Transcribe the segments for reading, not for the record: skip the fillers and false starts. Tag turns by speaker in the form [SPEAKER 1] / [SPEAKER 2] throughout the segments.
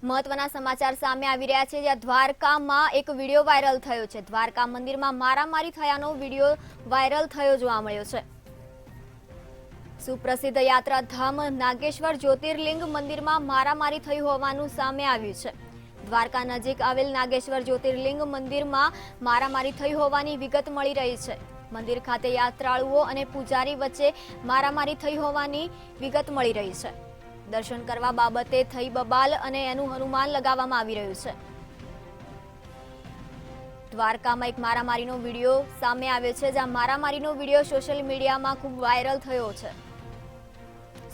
[SPEAKER 1] મહત્વના સમાચાર સામે આવી રહ્યા છે, જ્યાં દ્વારકામાં એક વિડીયો વાયરલ થયો છે। દ્વારકા મંદિરમાં મારામારી થયાનો વિડીયો વાયરલ થયો જોવા મળ્યો છે। સુપ્રસિદ્ધ યાત્રાધામ નાગેશ્વર જ્યોતિર્લિંગ મંદિરમાં મારામારી થઈ હોવાનું સામે આવ્યું છે। દ્વારકા નજીક આવેલ નાગેશ્વર જ્યોતિર્લિંગ મંદિરમાં મારામારી થઈ હોવાની વિગત મળી રહી છે। મંદિર ખાતે યાત્રાળુઓ અને પૂજારી વચ્ચે મારામારી થઈ હોવાની વિગત મળી રહી છે। દર્શન કરવા બાબતે થઈ બબાલ અને એનું અનુમાન લગાવવામાં આવી રહ્યું છે। દ્વારકામાં એક મારામારીનો વિડીયો સામે આવ્યો છે, જ્યાં મારામારીનો વિડીયો સોશિયલ મીડિયામાં ખૂબ વાયરલ થયો છે।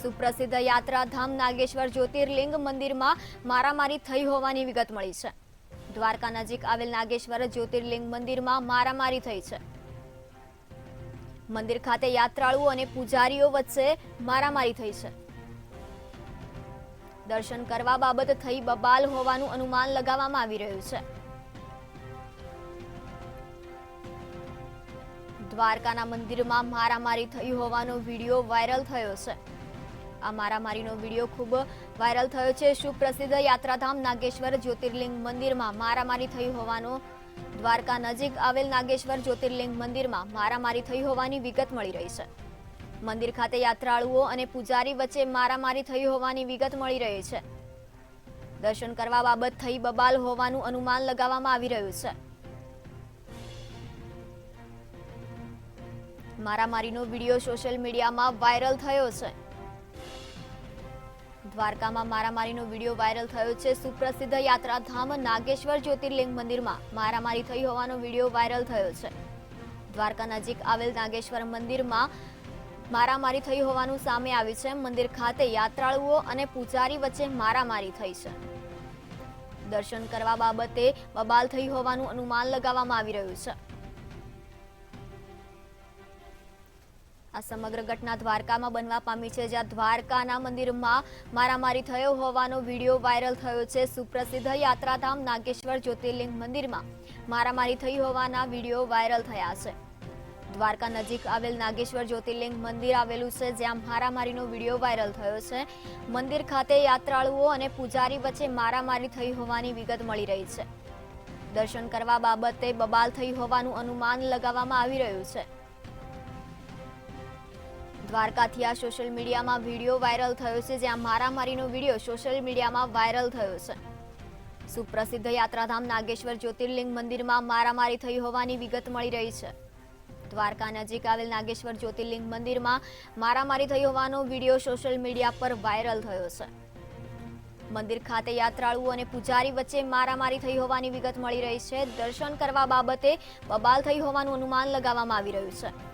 [SPEAKER 1] સુપ્રસિદ્ધ યાત્રાધામ નાગેશ્વર જ્યોતિર્લિંગ મંદિરમાં મારામારી થઈ હોવાની વિગત મળી છે। દ્વારકા નજીક આવેલ નાગેશ્વર જ્યોતિર્લિંગ મંદિરમાં મારામારી થઈ છે। મંદિર ખાતે યાત્રાળુઓ અને પૂજારીઓ વચ્ચે મારામારી થઈ છે। દર્શન કરવા બાબત થઈ બબાલ હોવાનું અનુમાન લગાવવામાં આવી રહ્યું છે। દ્વારકાના મંદિરમાં મારામારી થઈ હોવાનો વિડીયો વાયરલ થયો છે। આ મારામારીનો વિડીયો ખૂબ વાયરલ થયો છે। સુપ્રસિદ્ધ યાત્રાધામ નાગેશ્વર જ્યોતિર્લિંગ મંદિરમાં મારામારી થઈ હોવાનો દ્વારકા નજીક આવેલ નાગેશ્વર જ્યોતિર્લિંગ મંદિરમાં મારામારી થઈ હોવાની વિગત મળી રહી છે। મંદિર ખાતે યાત્રાળુઓ અને પૂજારી વચ્ચે મારામારી થઈ હોવાની વિગત મળી રહી છે। દર્શન કરવા બાબત થઈ બબાલ હોવાનું અનુમાન લગાવવામાં આવી રહ્યું છે। મારામારીનો વિડીયો સોશિયલ મીડિયામાં વાયરલ થયો છે। દ્વારકામાં મારામારીનો વિડીયો વાયરલ થયો છે। સુપ્રસિદ્ધ યાત્રાધામ નાગેશ્વર જ્યોતિર્લિંગ મંદિરમાં મારામારી થઈ હોવાનો વિડીયો વાયરલ થયો છે। દ્વારકા નજીક આવેલ નાગેશ્વર મંદિરમાં મારામારી થઈ હોવાનું સામે આવ્યું છે। મંદિર ખાતે યાત્રાળુઓ અને પૂજારી વચ્ચે મારામારી થઈ છે। દર્શન કરવા બાબતે બબાલ થઈ હોવાનું અનુમાન લગાવવામાં આવી રહ્યું છે। આ સમગ્ર ઘટના દ્વારકામાં બનવા પામી છે, જ્યાં દ્વારકાના મંદિરમાં મારામારી થયો હોવાનો વિડીયો વાયરલ થયો છે। સુપ્રસિદ્ધ યાત્રાધામ નાગેશ્વર જ્યોતિર્લિંગ મંદિરમાં મારામારી થઈ હોવાના વિડીયો વાયરલ થયા છે। દ્વારકા નજીક આવેલ નાગેશ્વર જ્યોતિર્લિંગ મંદિર આવેલું છે, જ્યાં મારામારીનો વિડીયો વાયરલ થયો છે। મંદિર ખાતે યાત્રાળુઓ અને પૂજારી વચ્ચે મારામારી થઈ હોવાની વિગત મળી રહી છે। દર્શન કરવા બાબતે બબાલ થઈ હોવાનું અનુમાન લગાવવામાં આવી રહ્યું છે। દ્વારકાથી આ સોશિયલ મીડિયામાં વિડીયો વાયરલ થયો છે, જ્યાં મારામારીનો વિડીયો સોશિયલ મીડિયામાં વાયરલ થયો છે। સુપ્રસિદ્ધ યાત્રાધામ નાગેશ્વર જ્યોતિર્લિંગ મંદિરમાં મારામારી થઈ હોવાની વિગત મળી રહી છે। દ્વારકા નજીક આવેલ નાગેશ્વર જ્યોતિર્લિંગ મંદિરમાં મારામારી થઈ હોવાનો વિડીયો સોશિયલ મીડિયા પર વાયરલ થયો છે। મંદિર ખાતે યાત્રાળુઓ અને પૂજારી વચ્ચે મારામારી થઈ હોવાની વિગત મળી રહી છે। દર્શન કરવા બાબતે બબાલ થઈ હોવાનું અનુમાન લગાવવામાં આવી રહ્યું છે।